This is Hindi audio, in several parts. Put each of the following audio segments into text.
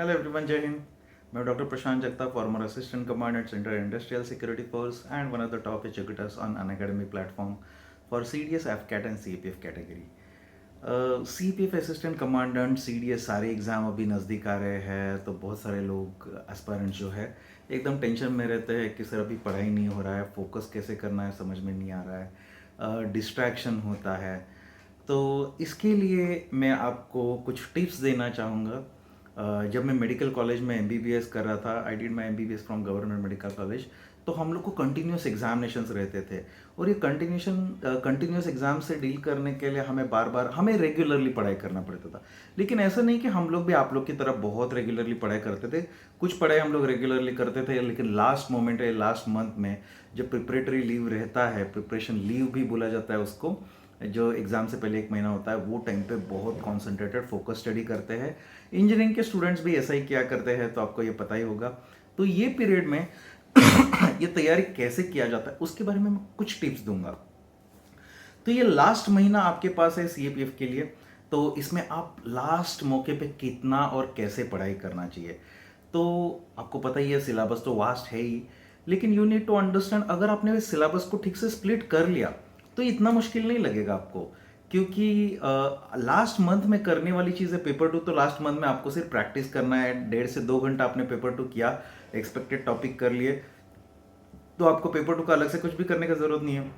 हेलो एवरीवन, जय हिंद। मैं डॉक्टर प्रशांत जगता, farmer assistant commandant centre industrial security force and one of the top educators on Unacademy platform for CDS, FCAT and CPF category. CPF assistant commandant, CDS सारे एग्ज़ाम अभी नज़दीक आ रहे हैं, तो बहुत सारे लोग एस्पायरेंट जो है एकदम टेंशन में रहते हैं कि सर अभी पढ़ाई नहीं हो रहा है, फोकस कैसे करना है समझ में नहीं आ रहा है, डिस्ट्रैक्शन होता है। तो इसके लिए मैं आपको कुछ टिप्स देना चाहूँगा। जब मैं मेडिकल कॉलेज में MBBS कर रहा था, I did my MBBS from government medical college, तो हम लोग को कंटिन्यूस एग्जामिनेशंस रहते थे। और ये कंटिन्यूस एग्जाम से डील करने के लिए हमें बार बार हमें रेगुलरली पढ़ाई करना पड़ता था। लेकिन ऐसा नहीं कि हम लोग भी आप लोग की तरह बहुत रेगुलरली पढ़ाई करते थे। कुछ पढ़ाई हम लोग रेगुलरली करते थे, लेकिन लास्ट मोमेंट है, लास्ट मंथ में जब प्रिपरेटरी लीव रहता है, प्रिपरेशन लीव भी बोला जाता है उसको, जो एग्ज़ाम से पहले 1 महीना होता है, वो टाइम पे बहुत कॉन्सेंट्रेटेड फोकस स्टडी करते हैं। इंजीनियरिंग के स्टूडेंट्स भी ऐसा ही किया करते हैं, तो आपको ये पता ही होगा। तो ये पीरियड में ये तैयारी कैसे किया जाता है उसके बारे में मैं कुछ टिप्स दूंगा। तो ये लास्ट महीना आपके पास है CAPF के लिए, तो इसमें आप लास्ट मौके पे कितना और कैसे पढ़ाई करना चाहिए। तो आपको पता ही है, सिलेबस तो वास्ट है ही, लेकिन यू नीड टू अंडरस्टैंड, अगर आपने सिलेबस को ठीक से स्प्लिट कर लिया तो इतना मुश्किल नहीं लगेगा आपको। क्योंकि लास्ट मंथ में करने वाली चीज़ है पेपर 2, तो लास्ट मंथ में आपको सिर्फ प्रैक्टिस करना है। 1.5 से 2 घंटा आपने पेपर 2 किया, एक्सपेक्टेड टॉपिक कर लिए, तो आपको पेपर 2 का अलग से कुछ भी करने का जरूरत नहीं है।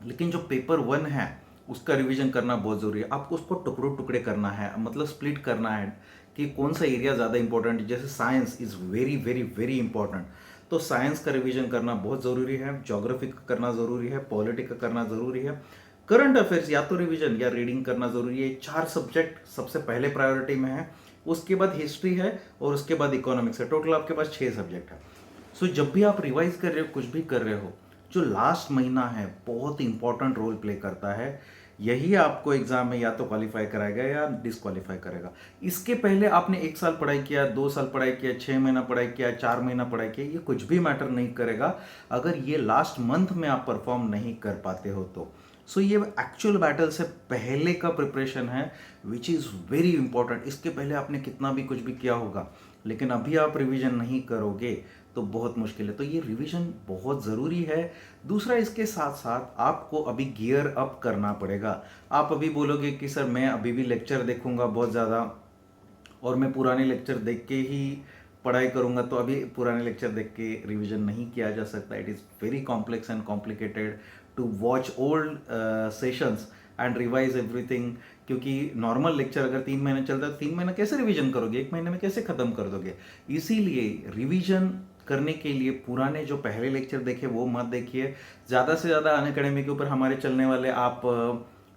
लेकिन जो पेपर 1 है उसका रिवीजन करना बहुत ज़रूरी है। आपको उसको टुकड़ों टुकड़े करना है, मतलब स्प्लिट करना है कि कौन सा एरिया ज़्यादा इंपॉर्टेंट है। जैसे science is very very very important, तो साइंस का रिवीजन करना बहुत ज़रूरी है। ज्योग्राफी का करना ज़रूरी है, पॉलिटी का करना ज़रूरी है। करंट अफेयर्स या तो रिवीजन या रीडिंग करना ज़रूरी है। 4 सब्जेक्ट सबसे पहले प्रायोरिटी में है, उसके बाद हिस्ट्री है और उसके बाद इकोनॉमिक्स है। टोटल आपके पास 6 सब्जेक्ट है। सो जब भी आप रिवाइज कर रहे हो, कुछ भी कर रहे हो, जो लास्ट महीना है बहुत इंपॉर्टेंट रोल प्ले करता है। यही आपको एग्जाम में या तो क्वालिफाई कराएगा या डिसक्वालीफाई करेगा। इसके पहले आपने 1 साल पढ़ाई किया, 2 साल पढ़ाई किया, 6 महीना पढ़ाई किया, 4 महीना पढ़ाई किया, ये कुछ भी मैटर नहीं करेगा अगर ये लास्ट मंथ में आप परफॉर्म नहीं कर पाते हो तो। सो ये एक्चुअल बैटल से पहले का प्रिपरेशन है, विच इज़ वेरी इंपॉर्टेंट। इसके पहले आपने कितना भी कुछ भी किया होगा, लेकिन अभी आप रिवीजन नहीं करोगे तो बहुत मुश्किल है। तो ये रिवीजन बहुत ज़रूरी है। दूसरा, इसके साथ साथ आपको अभी गियर अप करना पड़ेगा। आप अभी बोलोगे कि सर मैं अभी भी लेक्चर देखूंगा बहुत ज़्यादा और मैं पुराने लेक्चर देख के ही पढ़ाई करूंगा, तो अभी पुराने लेक्चर देख के रिवीजन नहीं किया जा सकता। It is very complex and complicated to watch old sessions and revise everything. क्योंकि नॉर्मल लेक्चर अगर 3 महीने चलता है तो 3 महीना कैसे रिवीजन करोगे, 1 महीने में कैसे खत्म कर दोगे। इसीलिए रिवीजन करने के लिए पुराने जो पहले लेक्चर देखे वो मत देखिए। ज़्यादा से ज़्यादा अनअकैडमी के ऊपर हमारे चलने वाले आप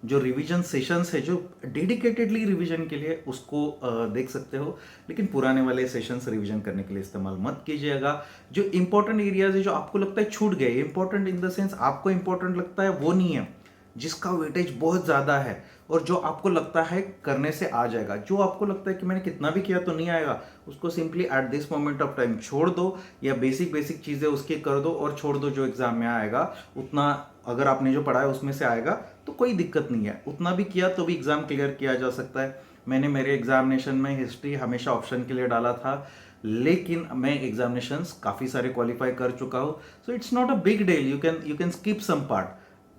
जो रिवीजन सेशंस है, जो डेडिकेटेडली रिवीजन के लिए, उसको देख सकते हो। लेकिन पुराने वाले सेशंस रिवीजन करने के लिए इस्तेमाल मत कीजिएगा। जो इंपॉर्टेंट एरियाज है, जो आपको लगता है छूट गए, इंपॉर्टेंट इन द सेंस आपको इंपॉर्टेंट लगता है वो नहीं है, जिसका वेटेज बहुत ज़्यादा है और जो आपको लगता है करने से आ जाएगा, जो आपको लगता है कि मैंने कितना भी किया तो नहीं आएगा, उसको simply eight this moment of time छोड़ दो, या बेसिक बेसिक चीज़ें उसके कर दो और छोड़ दो। जो एग्जाम में आएगा उतना, अगर आपने जो पढ़ा है उसमें से आएगा तो कोई दिक्कत नहीं है। उतना भी किया तो भी एग्ज़ाम क्लियर किया जा सकता है। मैंने मेरे एग्जामिनेशन में हिस्ट्री हमेशा ऑप्शन के लिए डाला था, लेकिन मैं एग्जामिनेशंस काफ़ी सारे क्वालिफाई कर चुका हूँ। So it's not a big deal, you can skip some part,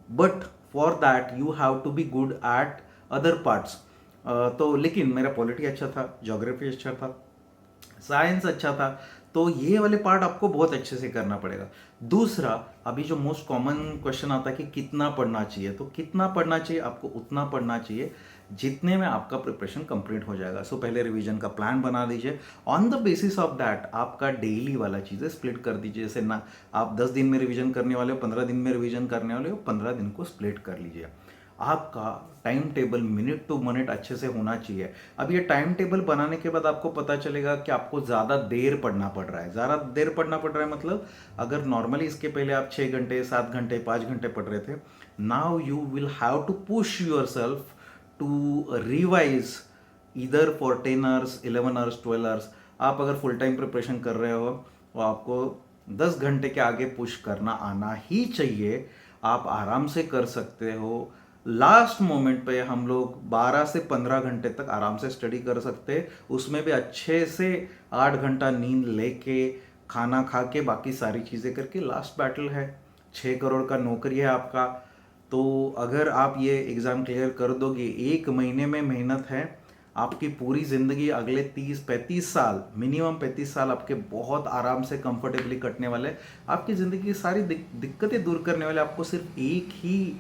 but for that you have to be good at other parts. तो लेकिन मेरा पॉलिटी अच्छा था, ज्योग्राफी अच्छा था, साइंस अच्छा था, तो ये वाले पार्ट आपको बहुत अच्छे से करना पड़ेगा। दूसरा, अभी जो मोस्ट कॉमन क्वेश्चन आता है कि कितना पढ़ना चाहिए, तो कितना पढ़ना चाहिए, आपको उतना पढ़ना चाहिए जितने में आपका प्रिपरेशन कंप्लीट हो जाएगा। सो पहले रिवीजन का प्लान बना दीजिए। On the basis of that आपका डेली वाला चीज़ें स्प्लिट कर दीजिए। जैसे ना, आप 10 दिन में रिवीजन करने वाले हो, 15 दिन में रिवीजन करने वाले हो, 15 दिन को स्प्लिट कर लीजिए। आपका time table minute to minute अच्छे से होना चाहिए। अब ये टाइम टेबल बनाने के बाद आपको पता चलेगा कि आपको ज़्यादा देर पढ़ना पड़ रहा है। ज़्यादा देर पढ़ना पड़ रहा है मतलब, अगर नॉर्मली इसके पहले आप 6 घंटे, 7 घंटे, 5 घंटे पढ़ रहे थे, now you will have to push yourself to revise इधर फॉर 10 आवर्स, 11 आवर्स, 12 आवर्स। आप अगर फुल टाइम प्रिपरेशन कर रहे हो तो आपको 10 घंटे के आगे पुश करना आना ही चाहिए। आप आराम से कर सकते हो। लास्ट मोमेंट पे हम लोग 12 से 15 घंटे तक आराम से स्टडी कर सकते हैं, उसमें भी अच्छे से 8 घंटा नींद लेके, खाना खा के, बाकी सारी चीज़ें करके। लास्ट बैटल है, 6 करोड़ का नौकरी है आपका। तो अगर आप ये एग्ज़ाम क्लियर कर दोगे, 1 महीने में मेहनत है, आपकी पूरी ज़िंदगी अगले 30-35 साल, मिनिमम 35 साल आपके बहुत आराम से कंफर्टेबली कटने वाले हैं। आपकी ज़िंदगी की सारी दिक्कतें दूर करने वाले, आपको सिर्फ एक ही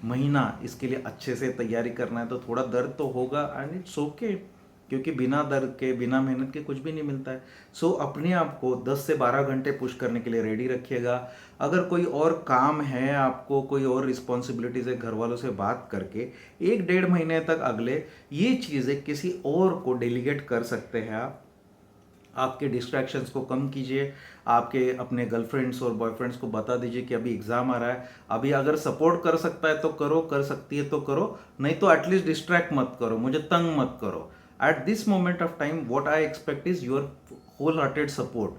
महीना इसके लिए अच्छे से तैयारी करना है। तो थोड़ा दर्द तो होगा, एंड इट्स ओके, क्योंकि बिना दर्द के, बिना मेहनत के कुछ भी नहीं मिलता है। सो अपने आप को 10 से 12 घंटे पुश करने के लिए रेडी रखिएगा। अगर कोई और काम है आपको, कोई और रिस्पॉन्सिबिलिटीज़ है, घर वालों से बात करके 1-1.5 महीने तक अगले ये चीज़ें किसी और को डेलीगेट कर सकते हैं आप। आपके डिस्ट्रैक्शंस को कम कीजिए। आपके अपने गर्लफ्रेंड्स और बॉयफ्रेंड्स को बता दीजिए कि अभी एग्जाम आ रहा है, अभी अगर सपोर्ट कर सकता है तो करो, कर सकती है तो करो, नहीं तो एटलीस्ट डिस्ट्रैक्ट मत करो, मुझे तंग मत करो। At this moment of time what I expect is your whole hearted support.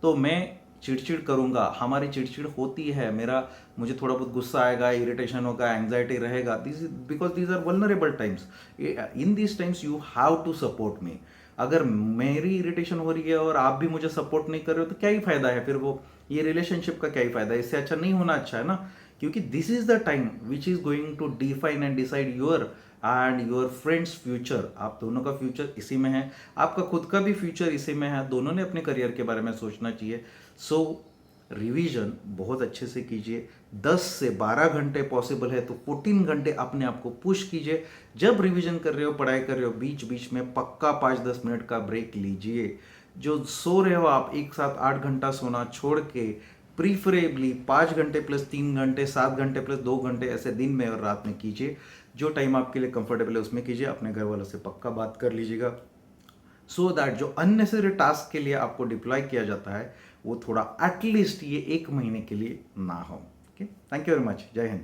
तो मैं चिड़चिड़ करूंगा, हमारी चिड़चिड़ होती है, मेरा मुझे थोड़ा बहुत गुस्सा आएगा, इरिटेशन होगा, एंग्जाइटी रहेगा, this is because these are vulnerable times. In this times you have to support me. अगर मेरी इरिटेशन हो रही है और आप भी मुझे सपोर्ट नहीं कर रहे हो तो क्या ही फायदा है फिर, वो ये रिलेशनशिप का क्या ही फायदा है। इससे अच्छा नहीं होना अच्छा है ना, क्योंकि this is the time which is going to define and decide your and your friends future. आप दोनों का फ्यूचर इसी में है, आपका खुद का भी फ्यूचर इसी में है। दोनों ने अपने करियर के बारे में सोचना चाहिए। सो रिवीजन बहुत अच्छे से कीजिए। 10 से 12 घंटे पॉसिबल है तो 14 घंटे अपने आप को पुश कीजिए। जब रिवीजन कर रहे हो, पढ़ाई कर रहे हो, बीच बीच में पक्का 5-10 मिनट का ब्रेक लीजिए। जो सो रहे हो आप, एक साथ 8 घंटा सोना छोड़ के प्रीफरेबली 5 घंटे प्लस 3 घंटे, 7 घंटे प्लस 2 घंटे ऐसे दिन में और रात में कीजिए। जो टाइम आपके लिए कंफर्टेबल है उसमें कीजिए। अपने घर वालों से पक्का बात कर लीजिएगा, सो दैट जो अननेसेसरी टास्क के लिए आपको डिप्लॉय किया जाता है वो थोड़ा एटलीस्ट ये 1 महीने के लिए ना हो। Okay, thank you very much. जय हिंद।